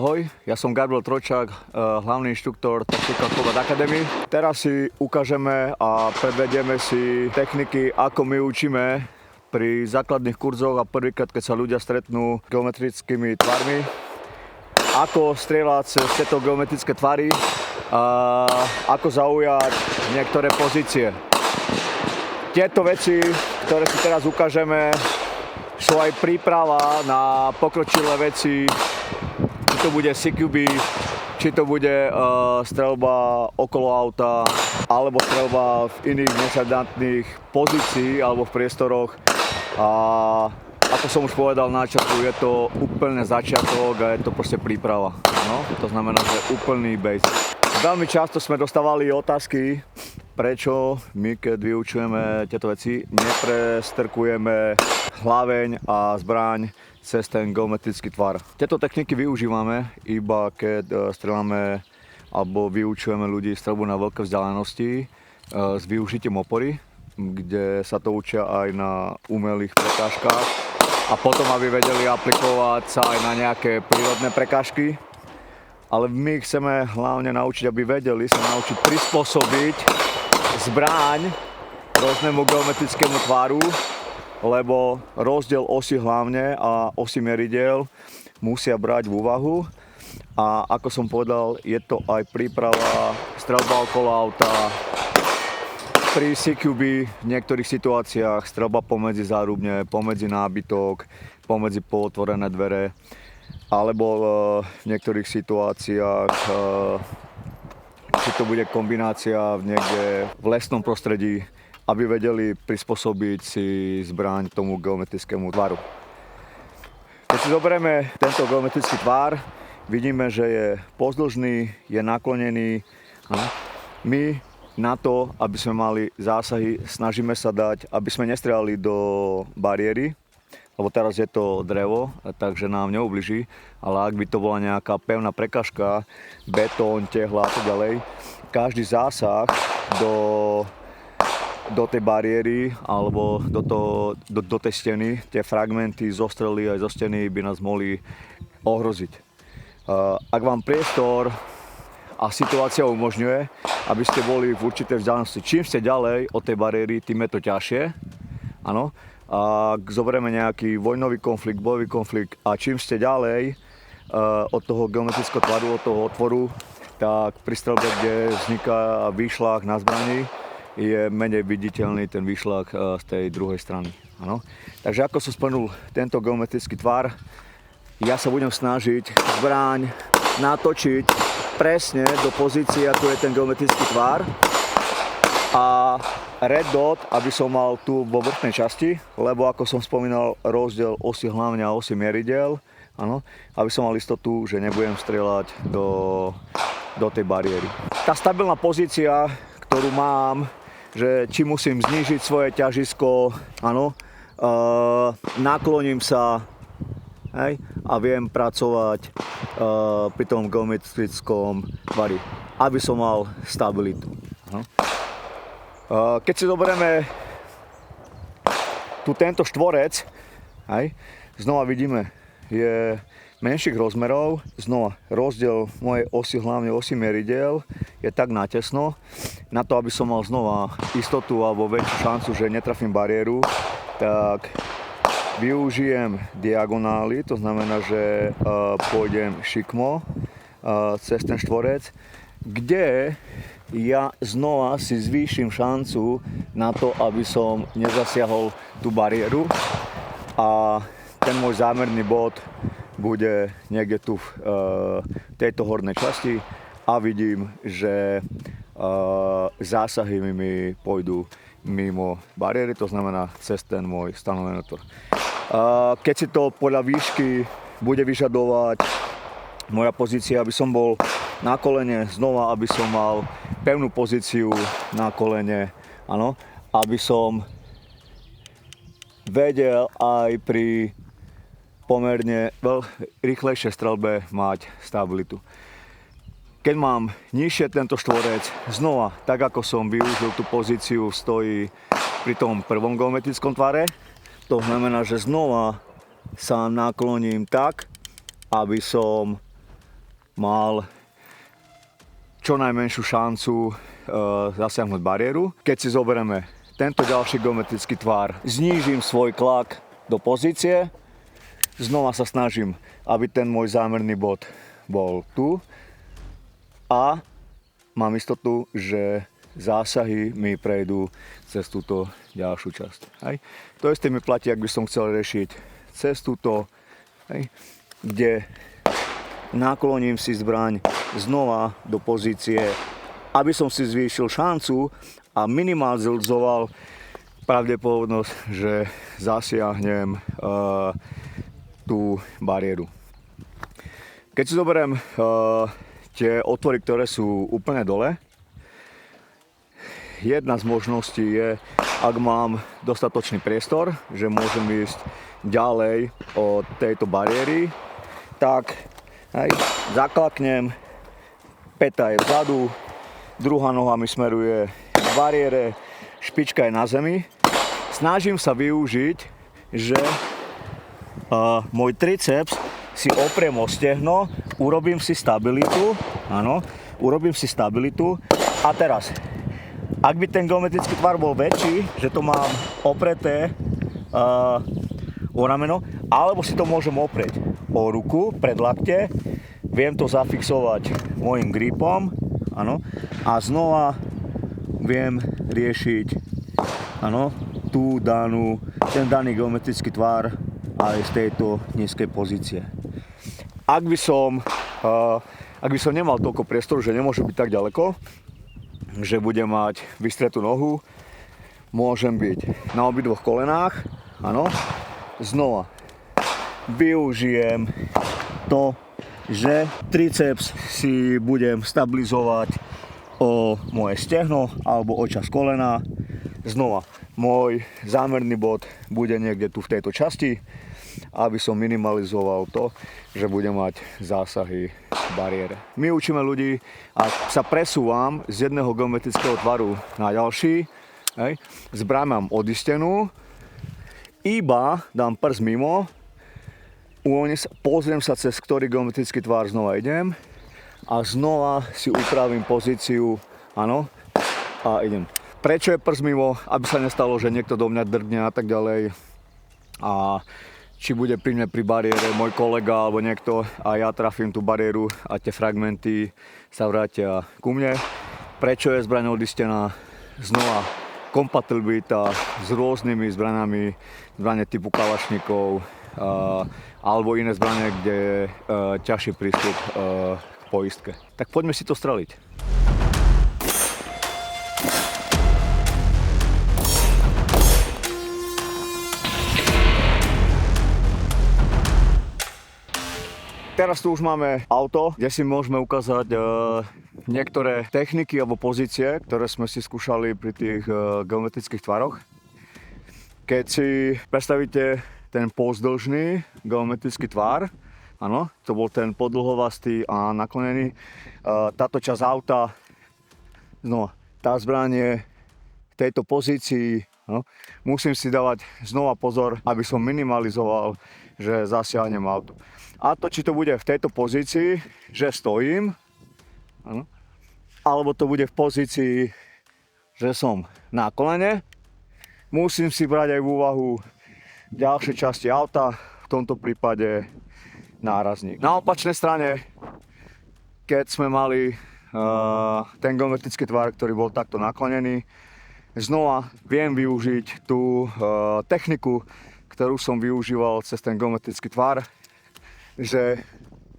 Ahoj, ja som Gabriel Trojčák, hlavný inštruktor Tactical Combat Academy. Teraz si ukážeme a predvedieme si techniky, ako my učíme pri základných kurzoch a prvýkrát, keď sa ľudia stretnú s geometrickými tvarmi. Ako strieľať cez tieto geometrické tvary a ako zaujať niektoré pozície. Tieto veci, ktoré si teraz ukážeme, sú aj príprava na pokročilé veci, či to bude CQB, či to bude streľba okolo auta, alebo streľba v iných neštandardných pozícií alebo v priestoroch. A ako som už povedal na začiatku, je to úplne začiatok a je to proste príprava. No, to znamená, že úplný base. Veľmi často sme dostávali otázky, prečo my, keď vyučujeme tieto veci, neprestrkujeme hlaveň a zbraň cez ten geometrický tvar. Tieto techniky využívame iba keď strieľame alebo vyučujeme ľudí streľbu na veľké vzdialenosti s využitím opory, kde sa to učia aj na umelých prekážkach a potom, aby vedeli aplikovať sa aj na nejaké prírodné prekážky. Ale my chceme hlavne naučiť, aby vedeli sa naučiť prispôsobiť zbraň rôznemu geometrickému tvaru, lebo rozdiel osy hlavne a osy meridiel musia brať v úvahu. A ako som povedal, je to aj príprava streľba okolo auta, pri CQB v niektorých situáciách streľba pomedzi zárubne, pomedzi nábytok, pomedzi pootvorené dvere, alebo v niektorých situáciách, či to bude kombinácia niekde v lesnom prostredí, aby vedeli prispôsobiť si zbraň tomu geometrickému tvaru. Keď si zoberieme tento geometrický tvar, vidíme, že je pozdĺžný, je naklonený. My na to, aby sme mali zásahy, snažíme sa dať, aby sme nestrieľali do bariéry, lebo teraz je to drevo, takže nám neubliží, ale ak by to bola nejaká pevná prekažka, betón, tehla a tak ďalej, každý zásah do tej bariéry alebo do tej steny, tie fragmenty zo strely aj zo steny by nás mohli ohroziť. Ak vám priestor a situácia umožňuje, aby ste boli v určitej vzdialenosti, čím ste ďalej od tej bariéry, tým je to ťažšie. Áno. Ak zoberieme nejaký vojnový konflikt, bojový konflikt a čím ste ďalej od toho geometrického tvaru, od toho otvoru, tak pri streľbe, kde vzniká výšľah na zbrani, je menej viditeľný ten výšľah z tej druhej strany. Ano. Takže ako som spomenul, tento geometrický tvar, ja sa budem snažiť zbraň natočiť presne do pozície, ako je ten geometrický tvar. A red dot, aby som mal tu vo vrchnej časti, lebo ako som spomínal, rozdiel osy hlavne a osy meridiel, áno, aby som mal istotu, že nebudem strieľať do tej bariéry. Tá stabilná pozícia, ktorú mám, že či musím znížiť svoje ťažisko, áno, nakloním sa, hej, a viem pracovať pri tom geometrickom tvari, aby som mal stabilitu. Áno. Keď si zoberieme tu tento štvorec, aj, znova vidíme, je menších rozmerov, znova rozdiel mojej osy, hlavne osy meridiel, je tak natesno, na to, aby som mal znova istotu alebo väčšiu šancu, že netrafím bariéru, tak využijem diagonály, to znamená, že pôjdem šikmo cez ten štvorec, kde ja znova si zvýšim šancu na to, aby som nezasiahol tú bariéru a ten môj zámerný bod bude niekde tu v tejto hornej časti a vidím, že zásahy mi pôjdu mimo bariéry, to znamená cez ten môj stanovený otvor. Keď si to podľa výšky bude vyžadovať moja pozícia, aby som bol na kolene, znova, aby som mal pevnú pozíciu na kolene, áno, aby som vedel aj pri pomerne rýchlejšej streľbe mať stabilitu. Keď mám nižšie tento štvorec, znova, tak ako som využil tú pozíciu, stojí pri tom prvom geometrickom tvare, to znamená, že znova sa nakloním tak, aby som mal čo najmenšiu šancu zasiahnuť bariéru. Keď si zoberieme tento ďalší geometrický tvar, znížim svoj tlak do pozície, znova sa snažím, aby ten môj zámerný bod bol tu a mám istotu, že zásahy mi prejdú cez túto ďalšiu časť. Hej. To isté mi platí, ak by som chcel riešiť cez túto, hej, kde nakloním si zbraň znova do pozície, aby som si zvýšil šancu a minimalizoval pravdepodobnosť, že zasiahnem tú bariéru. Keď si zoberiem tie otvory, ktoré sú úplne dole, jedna z možností je, ak mám dostatočný priestor, že môžem ísť ďalej od tejto bariéry, tak hej, zaklaknem, päta je vzadu, druhá noha mi smeruje k bariére, špička je na zemi. Snažím sa využiť, že môj triceps si opriem o stehno, urobím si stabilitu, áno, urobím si stabilitu a teraz, ak by ten geometrický tvar bol väčší, že to mám opreté o rameno, alebo si to môžem oprieť o ruku, pred lakte, viem to zafixovať môjim gripom, áno, a znova viem riešiť, áno, ten daný geometrický tvar aj z tejto nízkej pozície. Ak by som nemal toľko priestoru, že nemôže byť tak ďaleko, že budem mať vystretú nohu, môžem byť na obidvoch kolenách, áno, znova využijem to, že triceps si budem stabilizovať o moje stehno alebo o časť kolena. Znova, môj zámerný bod bude niekde tu v tejto časti, aby som minimalizoval to, že budem mať zásahy v bariére. My učíme ľudí a sa presúvam z jedného geometrického tvaru na ďalší. Hej. Zbraň mám odistenú, iba dám prst mimo, pozriem sa, cez ktorý geometrický tvar znova idem a znova si upravím pozíciu, áno, a idem. Prečo je prst mimo? Aby sa nestalo, že niekto do mňa drdne a tak ďalej. A či bude pri mne pri bariére môj kolega alebo niekto a ja trafím tú bariéru a tie fragmenty sa vrátia ku mne. Prečo je zbraň odistená? Znova kompatibilita s rôznymi zbraňami, zbrane typu kalašníkov, alebo iné zbrane, kde je ťažší prístup k poistke. Tak poďme si to streliť. Teraz tu už máme auto, kde si môžeme ukázať niektoré techniky alebo pozície, ktoré sme si skúšali pri tých geometrických tvaroch. Keď si predstavíte ten pozdĺžný geometrický tvar, áno, to bol ten podĺhovastý a naklonený. Táto časť auta, znova, tá zbraň je v tejto pozícii, no, musím si dávať znova pozor, aby som minimalizoval, že zasiahnem auto. A to, či to bude v tejto pozícii, že stojím, áno, alebo to bude v pozícii, že som na kolene, musím si brať aj v úvahu ďalšie časti auta, v tomto prípade nárazník. Na opačnej strane, keď sme mali ten geometrický tvar, ktorý bol takto naklonený, znova viem využiť tú techniku, ktorú som využíval cez ten geometrický tvar, že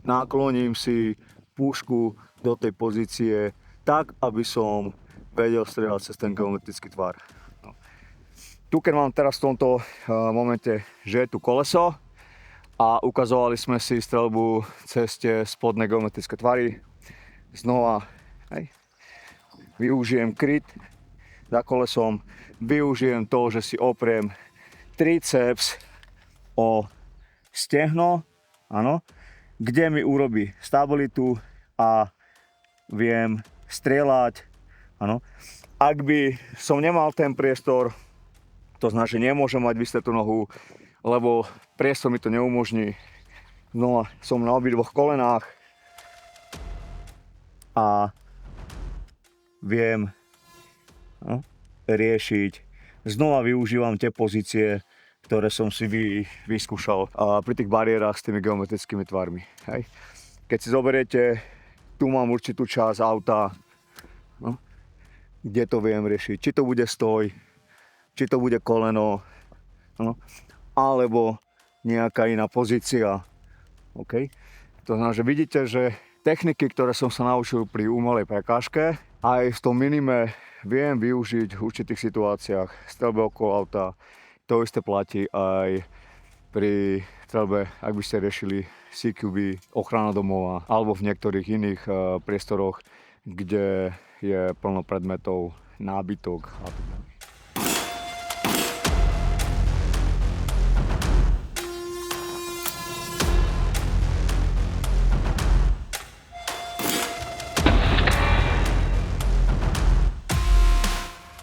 nakloním si pušku do tej pozície tak, aby som vedel strieľať cez ten geometrický tvar. No. Tu, keď mám teraz v tomto momente, že je tu koleso a ukazovali sme si streľbu cez tie spodné geometrické tvary, znova využijem kryt za kolesom, využijem to, že si opriem triceps o stehno, áno, kde mi urobí stabilitu a viem strieľať, áno. Ak by som nemal ten priestor, to znamená, že nemôžem mať vystretú nohu, lebo priestor mi to neumožní. No a som na obidvoch kolenách a viem riešiť. Znova využívam tie pozície, ktoré som si vyskúšal pri tých bariérach s tými geometrickými tvarmi. Hej. Keď si zoberiete, tu mám určitú časť auta, kde to viem riešiť. Či to bude stoj, či to bude koleno, alebo nejaká iná pozícia. Okay? To znamená, že vidíte, že techniky, ktoré som sa naučil pri umelej prekážke, aj v tom minime viem využiť v určitých situáciách streľbe okolo auta. To isté platí aj pri streľbe, ak by ste riešili CQB, ochrana domova, alebo v niektorých iných priestoroch, kde je plno predmetov, nábytok a tak ďalej.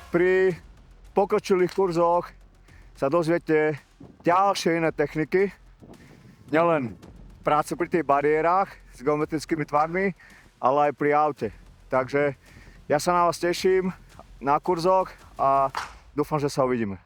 Pri pokročilých kurzoch sa dozviete ďalšie iné techniky, nielen prácu pri tých bariérach s geometrickými tvarmi, ale aj pri aute. Takže ja sa na vás teším na kurzoch a dúfam, že sa uvidíme.